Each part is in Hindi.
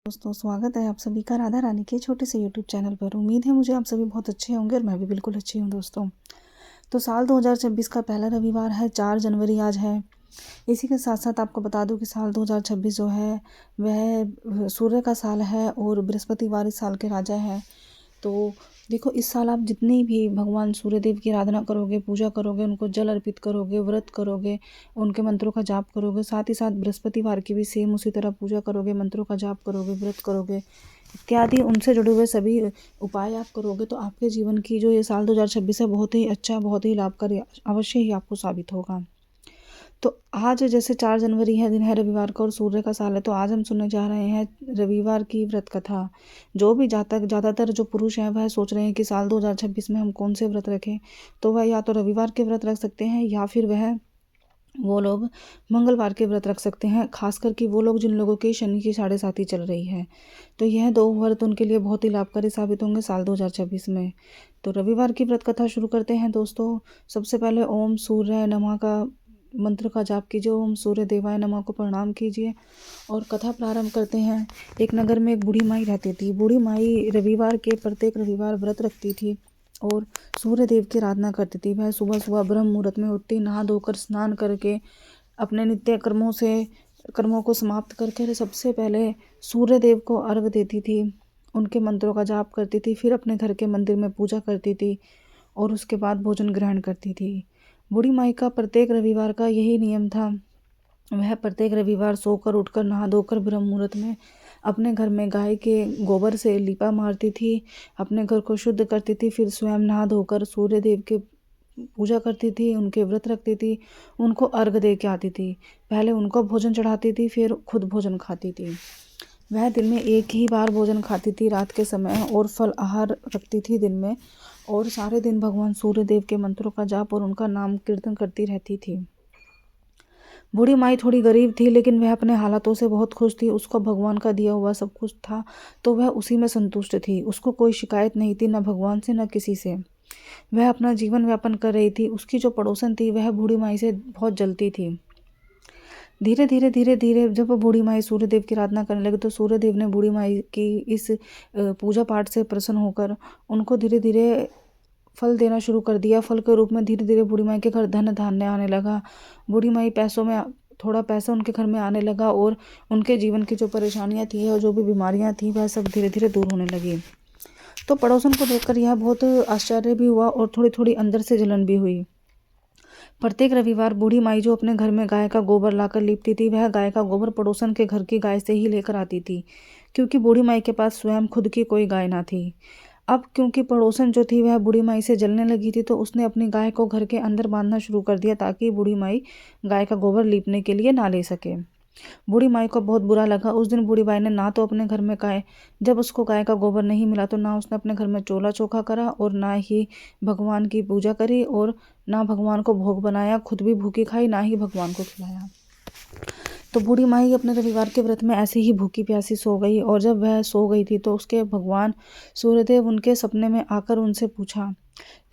दोस्तों, स्वागत है आप सभी का राधा रानी के छोटे से यूट्यूब चैनल पर। उम्मीद है मुझे आप सभी बहुत अच्छे होंगे और मैं भी बिल्कुल अच्छी हूँ दोस्तों। तो साल 2026 का पहला रविवार है, 4 जनवरी आज है। इसी के साथ साथ आपको बता दूं कि साल 2026 जो है वह सूर्य का साल है और बृहस्पतिवार इस साल के राजा हैं। तो देखो, इस साल आप जितनी भी भगवान सूर्यदेव की आराधना करोगे, पूजा करोगे, उनको जल अर्पित करोगे, व्रत करोगे, उनके मंत्रों का जाप करोगे, साथ ही साथ बृहस्पतिवार की भी सेम उसी तरह पूजा करोगे, मंत्रों का जाप करोगे, व्रत करोगे इत्यादि, उनसे जुड़े हुए सभी उपाय आप करोगे तो आपके जीवन की जो ये साल 2026 है बहुत ही अच्छा, बहुत ही लाभकारी अवश्य ही आपको साबित होगा। तो आज जैसे 4 जनवरी है, दिन है रविवार का और सूर्य का साल है, तो आज हम सुनने जा रहे हैं रविवार की व्रत कथा। जो भी जातक ज़्यादातर जो पुरुष हैं वह सोच रहे हैं कि साल 2026 में हम कौन से व्रत रखें, तो वह या तो रविवार के व्रत रख सकते हैं या फिर वो लोग मंगलवार के व्रत रख सकते हैं। खासकर कि वो लोग जिन लोगों की शनि की 7.5 चल रही है, तो यह 2 व्रत उनके लिए बहुत ही लाभकारी साबित होंगे साल 2026 में। तो रविवार की व्रत कथा शुरू करते हैं दोस्तों। सबसे पहले ओम सूर्य नमः का मंत्र का जाप कीजिए, ओम सूर्य देवाय नमः को प्रणाम कीजिए और कथा प्रारंभ करते हैं। एक नगर में एक बूढ़ी माई रहती थी। बूढ़ी माई रविवार के प्रत्येक रविवार व्रत रखती थी और सूर्य देव की आराधना करती थी। वह सुबह सुबह ब्रह्म मुहूर्त में उठती, नहा धोकर स्नान करके अपने नित्य कर्मों को समाप्त करके सबसे पहले सूर्य देव को अर्घ देती थी, उनके मंत्रों का जाप करती थी, फिर अपने घर के मंदिर में पूजा करती थी और उसके बाद भोजन ग्रहण करती थी। बूढ़ी माई का प्रत्येक रविवार का यही नियम था। वह प्रत्येक रविवार सोकर उठकर नहा धोकर ब्रह्म मुहूर्त में अपने घर में गाय के गोबर से लीपा मारती थी, अपने घर को शुद्ध करती थी, फिर स्वयं नहा धोकर सूर्य देव के पूजा करती थी, उनके व्रत रखती थी, उनको अर्घ दे के आती थी। पहले उनको भोजन चढ़ाती थी, फिर खुद भोजन खाती थी। वह दिन में एक ही बार भोजन खाती थी रात के समय और फल आहार रखती थी दिन में, और सारे दिन भगवान सूर्य देव के मंत्रों का जाप और उनका नाम कीर्तन करती रहती थी। बूढ़ी माई थोड़ी गरीब थी, लेकिन वह अपने हालातों से बहुत खुश थी। उसको भगवान का दिया हुआ सब कुछ था, तो वह उसी में संतुष्ट थी। उसको कोई शिकायत नहीं थी, न भगवान से न किसी से। वह अपना जीवन यापन कर रही थी। उसकी जो पड़ोसन थी वह बूढ़ी माई से बहुत जलती थी। धीरे धीरे जब बूढ़ी माई सूर्यदेव की आराधना करने लगी, तो सूर्यदेव ने बूढ़ी माई की इस पूजा पाठ से प्रसन्न होकर उनको धीरे धीरे फल देना शुरू कर दिया। फल के रूप में धीरे धीरे बूढ़ी माई के घर धन धान्य आने लगा। बूढ़ी माई थोड़ा पैसा उनके घर में आने लगा और उनके जीवन की जो परेशानियां थी और जो भी बीमारियां थी वह सब धीरे धीरे दूर होने लगी। तो पड़ोसन को देखकर यह बहुत आश्चर्य भी हुआ और थोड़ी थोड़ी अंदर से जलन भी हुई। प्रत्येक रविवार बूढ़ी माई जो अपने घर में गाय का गोबर लाकर लीपती थी, वह गाय का गोबर पड़ोसन के घर की गाय से ही लेकर आती थी, क्योंकि बूढ़ी माई के पास स्वयं खुद की कोई गाय ना थी। अब क्योंकि पड़ोसन जो थी वह बूढ़ी माई से जलने लगी थी, तो उसने अपनी गाय को घर के अंदर बांधना शुरू कर दिया, ताकि बूढ़ी माई गाय का गोबर लीपने के लिए ना ले सके। बूढ़ी माई को बहुत बुरा लगा। उस दिन बूढ़ी माई ने ना तो अपने घर में जब उसको गाय का गोबर नहीं मिला, तो ना उसने अपने घर में चूल्हा चौका करा और ना ही भगवान की पूजा करी और ना भगवान को भोग बनाया, खुद भी भूखी खाई, ना ही भगवान को खिलाया। तो बूढ़ी माई अपने रविवार के व्रत में ऐसे ही भूखी प्यासी सो गई, और जब वह सो गई थी तो उसके भगवान सूर्यदेव उनके सपने में आकर उनसे पूछा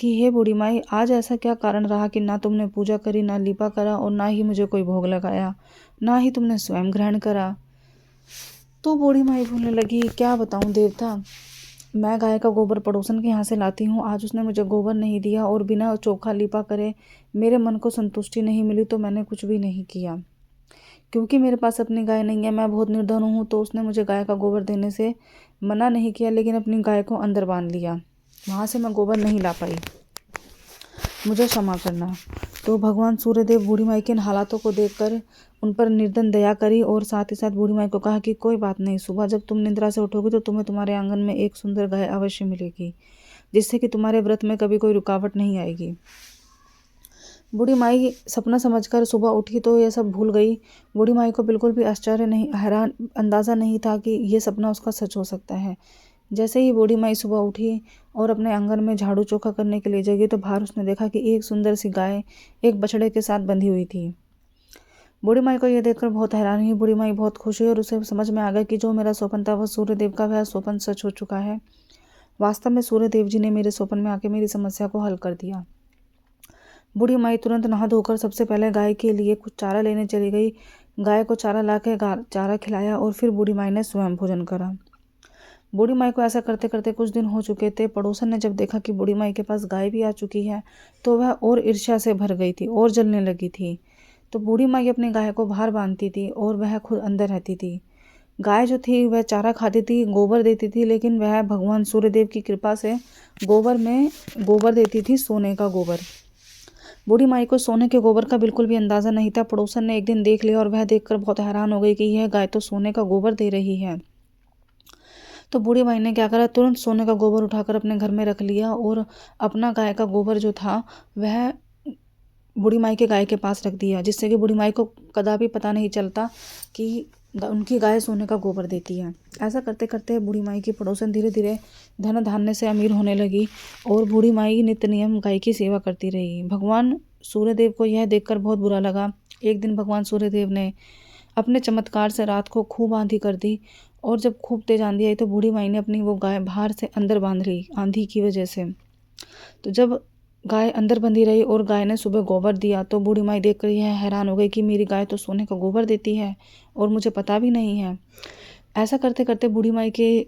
कि हे बूढ़ी माई, आज ऐसा क्या कारण रहा कि ना तुमने पूजा करी, ना लीपा करा और ना ही मुझे कोई भोग लगाया, ना ही तुमने स्वयं ग्रहण करा। तो बूढ़ी माई बोलने लगी, क्या बताऊं देवता, मैं गाय का गोबर पड़ोसन के यहाँ से लाती हूँ, आज उसने मुझे गोबर नहीं दिया और बिना चोखा लीपा करे मेरे मन को संतुष्टि नहीं मिली, तो मैंने कुछ भी नहीं किया। क्योंकि मेरे पास अपनी गाय नहीं है, मैं बहुत निर्धन हूँ, तो उसने मुझे गाय का गोबर देने से मना नहीं किया, लेकिन अपनी गाय को अंदर बांध लिया, वहाँ से मैं गोबर नहीं ला पाई, मुझे क्षमा करना। तो भगवान सूर्यदेव बूढ़ी माई के इन हालातों को देखकर उन पर निर्दन दया करी और साथ ही साथ बूढ़ी माई को कहा कि कोई बात नहीं, सुबह जब तुम निद्रा से उठोगी तो तुम्हें तुम्हारे आंगन में एक सुंदर गाय अवश्य मिलेगी, जिससे कि तुम्हारे व्रत में कभी कोई रुकावट नहीं आएगी। बूढ़ी माई सपना समझकर सुबह उठी तो यह सब भूल गई। बूढ़ी माई को बिल्कुल भी आश्चर्य नहीं, हैरान अंदाज़ा नहीं था कि यह सपना उसका सच हो सकता है। जैसे ही बूढ़ी माई सुबह उठी और अपने आंगन में झाड़ू चौका करने के लिए जगी, तो बाहर उसने देखा कि एक सुंदर सी गाय एक बछड़े के साथ बंधी हुई थी। बूढ़ी माई को यह देखकर बहुत हैरानी हुई। बूढ़ी माई बहुत खुश हुई और उसे समझ में आ गया कि जो मेरा स्वप्न था वह सूर्यदेव का वह स्वप्न सच हो चुका है। वास्तव में सूर्यदेव जी ने मेरे स्वप्न में आके मेरी समस्या को हल कर दिया। बूढ़ी माई तुरंत नहा धोकर सबसे पहले गाय के लिए कुछ चारा लेने चली गई। गाय को चारा ला के चारा खिलाया और फिर बूढ़ी माई ने स्वयं भोजन करा। बूढ़ी माई को ऐसा करते करते कुछ दिन हो चुके थे। पड़ोसन ने जब देखा कि बूढ़ी माई के पास गाय भी आ चुकी है तो वह और ईर्ष्या से भर गई थी और जलने लगी थी। तो बूढ़ी माई अपनी गाय को बाहर बांधती थी और वह खुद अंदर रहती थी। गाय जो थी वह चारा खाती थी, गोबर देती थी, लेकिन वह भगवान सूर्यदेव की कृपा से गोबर देती थी, सोने का गोबर। बूढ़ी माई को सोने के गोबर का बिल्कुल भी अंदाजा नहीं था। पड़ोसन ने एक दिन देख लिया और वह देखकर बहुत हैरान हो गई कि यह गाय तो सोने का गोबर दे रही है। तो बूढ़ी माई ने क्या करा, तुरंत सोने का गोबर उठाकर अपने घर में रख लिया और अपना गाय का गोबर जो था वह बूढ़ी माई के गाय के पास रख दिया, जिससे कि बूढ़ी माई को कदापि पता नहीं चलता कि उनकी गाय सोने का गोबर देती है। ऐसा करते करते बूढ़ी माई की पड़ोसन धीरे धीरे धन धान्य से अमीर होने लगी और बूढ़ी माई नित्य नियम गाय की सेवा करती रही। भगवान सूर्यदेव को यह देखकर बहुत बुरा लगा। एक दिन भगवान सूर्यदेव ने अपने चमत्कार से रात को खूब आंधी कर दी और जब खूब तेज आंधी आई तो बूढ़ी माई ने अपनी वो गाय बाहर से अंदर बांध ली आंधी की वजह से। तो जब गाय अंदर बंधी रही और गाय ने सुबह गोबर दिया तो बूढ़ी माई देखकर यह हैरान हो गई कि मेरी गाय तो सोने का गोबर देती है और मुझे पता भी नहीं है। ऐसा करते करते बूढ़ी माई के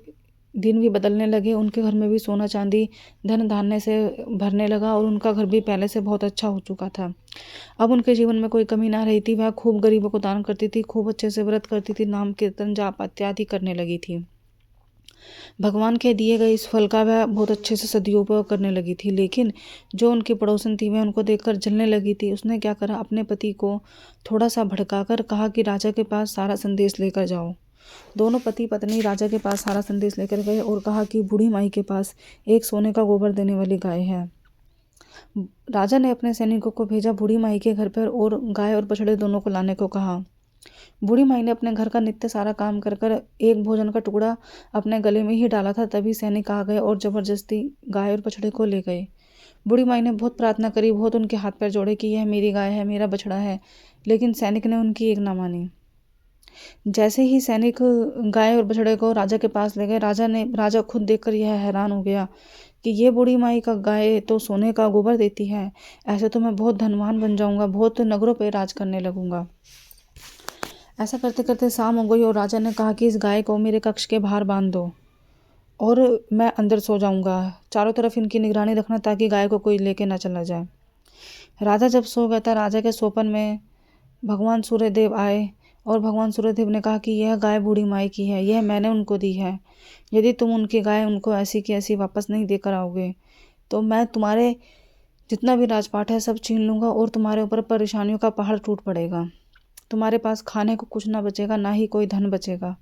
दिन भी बदलने लगे। उनके घर में भी सोना चांदी धन धान्य से भरने लगा और उनका घर भी पहले से बहुत अच्छा हो चुका था। अब उनके जीवन में कोई कमी ना रही थी। वह खूब गरीबों को दान करती थी, खूब अच्छे से व्रत करती थी, नाम कीर्तन जाप इत्यादि करने लगी थी। भगवान के दिए गए इस फल का वह बहुत अच्छे से सदुपयोग करने लगी थी। लेकिन जो उनकी पड़ोसन थी वह उनको देखकर जलने लगी थी। उसने क्या करा, अपने पति को थोड़ा सा भड़काकर कहा कि राजा के पास सारा संदेश लेकर जाओ। दोनों पति पत्नी राजा के पास सारा संदेश लेकर गए और कहा कि बूढ़ी माई के पास एक सोने का गोबर देने वाली गाय है। राजा ने अपने सैनिकों को भेजा बूढ़ी माई के घर पर और गाय और बछड़े दोनों को लाने को कहा। बूढ़ी माई ने अपने घर का नित्य सारा काम कर कर एक भोजन का टुकड़ा अपने गले में ही डाला था, तभी सैनिक आ गए और जबरदस्ती गाय और बछड़े को ले गए। बूढ़ी माई ने बहुत प्रार्थना करी, बहुत उनके हाथ पैर जोड़े कि यह मेरी गाय है, मेरा बछड़ा है, लेकिन सैनिक ने उनकी एक ना मानी। जैसे ही सैनिक गाय और बछड़े को राजा के पास ले गए, राजा खुद देखकर यह हैरान हो गया कि ये बूढ़ी माई का गाय तो सोने का गोबर देती है, ऐसे तो मैं बहुत धनवान बन जाऊंगा, बहुत नगरों पर राज करने लगूंगा। ऐसा करते करते शाम हो गई और राजा ने कहा कि इस गाय को मेरे कक्ष के बाहर बांध दो और मैं अंदर सो जाऊंगा। चारों तरफ इनकी निगरानी रखना ताकि गाय को कोई लेके ना चला जाए। राजा जब सो गया था, राजा के सोपन में भगवान सूर्यदेव आए और भगवान सूर्यदेव ने कहा कि यह गाय बूढ़ी माई की है, यह मैंने उनको दी है। यदि तुम उनकी गाय उनको ऐसी की ऐसी वापस नहीं देकर आओगे तो मैं तुम्हारे जितना भी राजपाट है सब छीन लूँगा और तुम्हारे ऊपर परेशानियों का पहाड़ टूट पड़ेगा। तुम्हारे पास खाने को कुछ ना बचेगा, ना ही कोई धन बचेगा।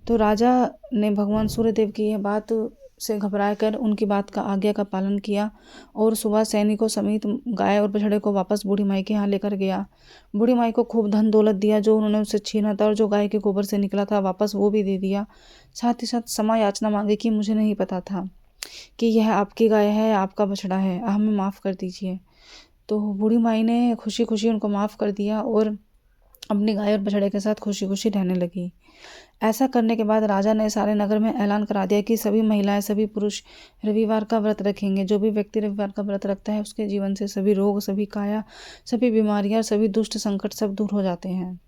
तो राजा ने भगवान सूर्यदेव की यह बात से घबरा कर उनकी बात का आज्ञा का पालन किया और सुबह सैनिकों समेत गाय और बछड़े को वापस बूढ़ी माई के यहाँ लेकर गया। बूढ़ी माई को खूब धन दौलत दिया जो उन्होंने उससे छीना था और जो गाय के गोबर से निकला था वापस वो भी दे दिया। साथ ही साथ क्षमा याचना मांगी कि मुझे नहीं पता था कि यह आपकी गाय है, आपका बछड़ा है, हमें माफ़ कर दीजिए। तो बूढ़ी माई ने खुशी खुशी उनको माफ़ कर दिया और अपनी गाय और बछड़े के साथ खुशी खुशी रहने लगी। ऐसा करने के बाद राजा ने सारे नगर में ऐलान करा दिया कि सभी महिलाएं, सभी पुरुष रविवार का व्रत रखेंगे। जो भी व्यक्ति रविवार का व्रत रखता है उसके जीवन से सभी रोग, सभी काया, सभी बीमारियां, सभी दुष्ट संकट सब दूर हो जाते हैं।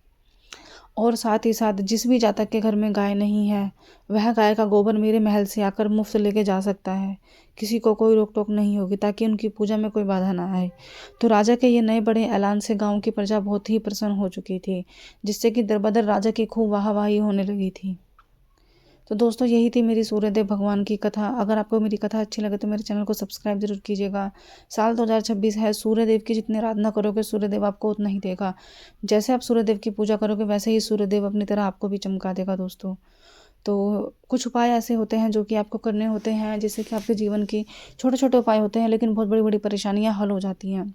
और साथ ही साथ जिस भी जातक के घर में गाय नहीं है वह गाय का गोबर मेरे महल से आकर मुफ्त लेके जा सकता है, किसी को कोई रोक टोक नहीं होगी, ताकि उनकी पूजा में कोई बाधा ना आए। तो राजा के ये नए बड़े ऐलान से गांव की प्रजा बहुत ही प्रसन्न हो चुकी थी, जिससे कि दरबदर राजा की खूब वाहवाही होने लगी थी। तो दोस्तों यही थी मेरी सूर्यदेव भगवान की कथा। अगर आपको मेरी कथा अच्छी लगे तो मेरे चैनल को सब्सक्राइब जरूर कीजिएगा। साल 2026 है, सूर्यदेव की जितनी आराधना करोगे सूर्यदेव आपको उतना ही देगा। जैसे आप सूर्यदेव की पूजा करोगे वैसे ही सूर्यदेव अपनी तरह आपको भी चमका देगा दोस्तों। तो कुछ उपाय ऐसे होते हैं जो कि आपको करने होते हैं, जिससे कि आपके जीवन की छोटे छोटे उपाय होते हैं लेकिन बहुत बड़ी बड़ी परेशानियां हल हो जाती हैं।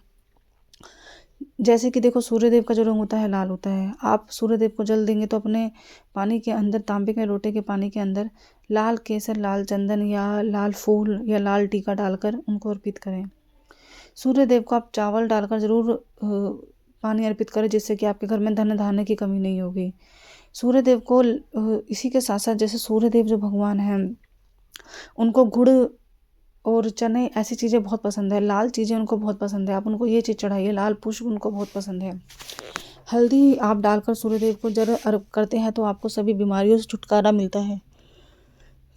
जैसे कि देखो, सूर्यदेव का जो रंग होता है लाल होता है। आप सूर्यदेव को जल देंगे तो अपने पानी के अंदर, तांबे के लोटे के पानी के अंदर लाल केसर, लाल चंदन या लाल फूल या लाल टीका डालकर उनको अर्पित करें। सूर्यदेव को आप चावल डालकर ज़रूर पानी अर्पित करें, जिससे कि आपके घर में धन धान्य की कमी नहीं होगी। सूर्यदेव को इसी के साथ साथ, जैसे सूर्यदेव जो भगवान हैं उनको गुड़ और चने ऐसी चीज़ें बहुत पसंद है, लाल चीज़ें उनको बहुत पसंद है। आप उनको ये चीज़ चढ़ाइए, लाल पुष्प उनको बहुत पसंद है। हल्दी आप डालकर सूर्यदेव को जल अर्घ करते हैं तो आपको सभी बीमारियों से छुटकारा मिलता है।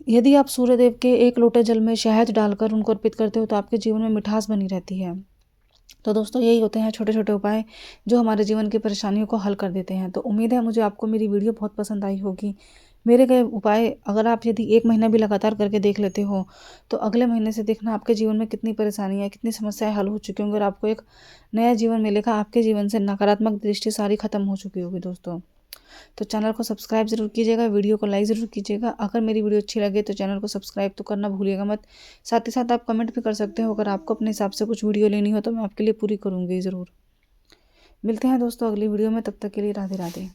यदि आप सूर्यदेव के 1 लोटे जल में शहद डालकर उनको अर्पित करते हो तो आपके जीवन में मिठास बनी रहती है। तो दोस्तों यही होते हैं छोटे छोटे उपाय जो हमारे जीवन की परेशानियों को हल कर देते हैं। तो उम्मीद है मुझे आपको मेरी वीडियो बहुत पसंद आई होगी। मेरे गए उपाय अगर आप यदि 1 महीना भी लगातार करके देख लेते हो तो अगले महीने से देखना आपके जीवन में कितनी परेशानियाँ, कितनी समस्याएं हल हो चुकी होंगी और आपको एक नया जीवन मिलेगा। आपके जीवन से नकारात्मक दृष्टि सारी खत्म हो चुकी होगी दोस्तों। तो चैनल को सब्सक्राइब ज़रूर कीजिएगा, वीडियो को लाइक ज़रूर कीजिएगा। अगर मेरी वीडियो अच्छी लगे तो चैनल को सब्सक्राइब तो करना भूलिएगा मत। साथ ही साथ आप कमेंट भी कर सकते हो, अगर आपको अपने हिसाब से कुछ वीडियो लेनी हो तो मैं आपके लिए पूरी करूँगी ज़रूर। मिलते हैं दोस्तों अगली वीडियो में, तब तक के लिए राधे राधे।